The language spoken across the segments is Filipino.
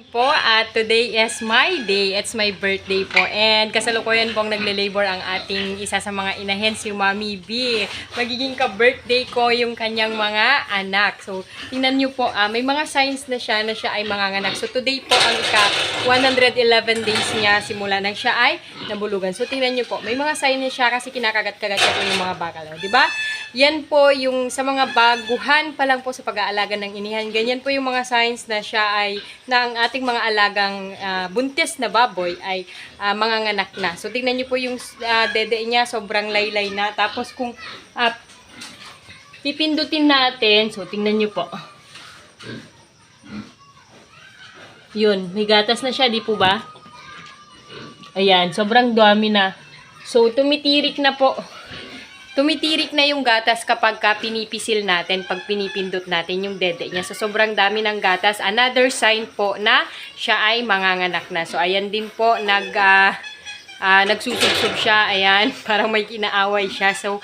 Po at today is my day. It's my birthday po. And kasalukuyan pong nagle-labor ang ating isa sa mga inahin, si Mami B. Magiging ka-birthday ko yung kanyang mga anak. So, tingnan nyo po, may mga signs na siya ay manganganak. So, today po ang ika-111 days niya simula nang siya ay nabulugan. So, tingnan nyo po, may mga signs na siya kasi kinakagat-kagat niya po yung mga bakal. Diba? Yan po yung sa mga baguhan pa lang po sa pag-aalaga ng inihan. Ganyan po yung mga signs na siya ay na ang ating mga alagang buntis na baboy ay manganganak na. So, tingnan nyo po yung dede niya, sobrang laylay na. Tapos, kung pipindutin natin, so, tingnan nyo po. Yun, may gatas na siya, di po ba? Ayan, sobrang dami na. So, tumitirik na po. Tumitirik na yung gatas kapag pinipisil natin, pag pinipindot natin yung dede niya. So, sobrang dami ng gatas. Another sign po na siya ay manganganak na. So, ayan din po, nagsusubsob siya. Ayan, parang may kinaaway siya. So,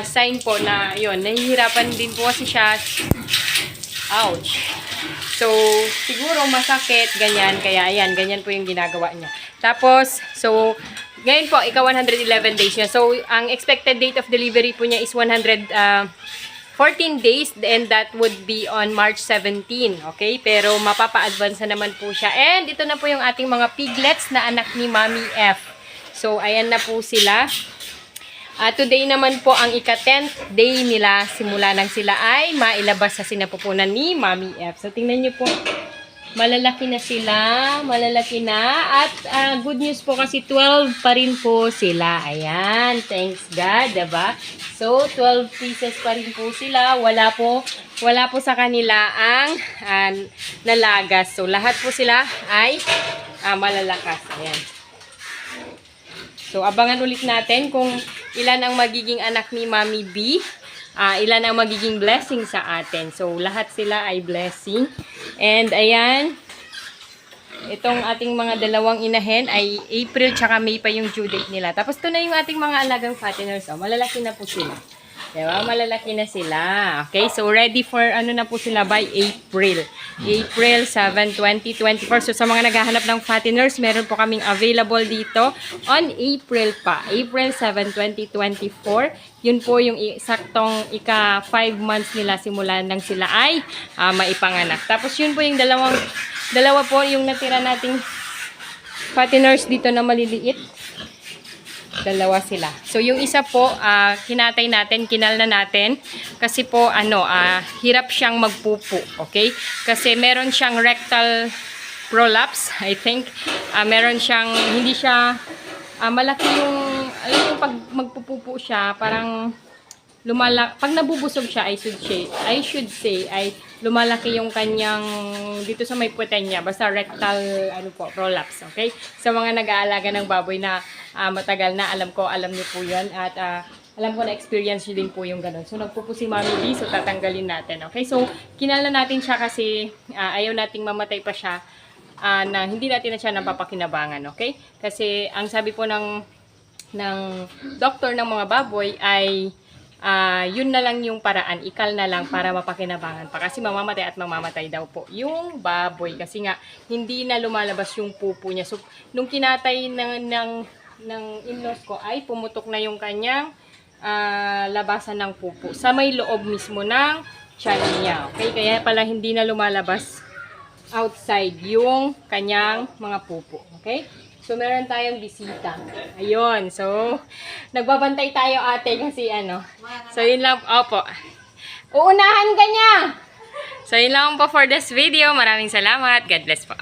sign po na, yun, nahihirapan din po kasi siya. Ouch! So, siguro masakit, ganyan. Kaya, ayan, ganyan po yung ginagawa niya. Tapos, so, ngayon po, ika-111 days niya. So, ang expected date of delivery po niya is 114 days and that would be on March 17. Okay? Pero mapapa-advance na naman po siya. And ito na po yung ating mga piglets na anak ni Mami F. So, ayan na po sila. Today naman po ang ika-10th day nila simula nang sila ay mailabas sa sinapupunan ni Mami F. So, tingnan niyo po. Malalaki na sila, malalaki na. At good news po kasi 12 pa rin po sila. Ayan, thanks God, diba? So, 12 pieces pa rin po sila. Wala po sa kanila ang nalagas. So, lahat po sila ay malalakas. Ayan. So, abangan ulit natin kung ilan ang magiging anak ni Mami B. Ilan ang magiging blessing sa atin. So, lahat sila ay blessing. And, ayan, itong ating mga dalawang inahin ay April tsaka May pa yung due date nila. Tapos, ito na yung ating mga alagang fatteners. Oh, malalaki na po sila. Diba? Malalaki na sila. Okay? So, ready for, na po sila by April. April 7, 2024. So, sa mga naghahanap ng fatteners, meron po kaming available dito on April pa. April 7, 2024. Yun po yung saktong ika-5 months nila simula nang sila ay maipanganak. Tapos, yun po yung dalawa po yung natira nating fatteners dito na maliliit. Dalawa sila. So, yung isa po, kinatay natin, kinal na natin. Kasi po, hirap siyang magpupo. Okay? Kasi meron siyang rectal prolapse, I think. Meron siyang, hindi siya, malaki yung, alam yung pag magpupupo siya, parang, pag nabubusog siya, I should say, ay lumalaki yung kanyang, dito sa may puweten niya, basta rectal, prolapse, okay? Sa mga nag-aalaga ng baboy na matagal na, alam niyo po yun, at alam ko na experience din po yung ganun. So, nagpupo si Mami B, so tatanggalin natin, okay? So, kinala natin siya kasi ayaw nating mamatay pa siya, na hindi natin na siya napapakinabangan, okay? Kasi, ang sabi po ng doktor ng mga baboy ay, yun na lang yung paraan, ikal na lang para mapakinabangan pa. Kasi mamamatay at mamamatay daw po yung baboy. Kasi nga, hindi na lumalabas yung pupo niya. So, nung kinatay ng in-laws ko, ay pumutok na yung kanyang labasan ng pupo. Sa may loob mismo ng tiyan niya. Okay? Kaya pala hindi na lumalabas outside yung kanyang mga pupo. Okay? So, meron tayong bisita. Ayun. So, nagbabantay tayo ate kasi So, yun lang. Opo. Uunahan ka niya! So, yun lang po for this video. Maraming salamat. God bless po.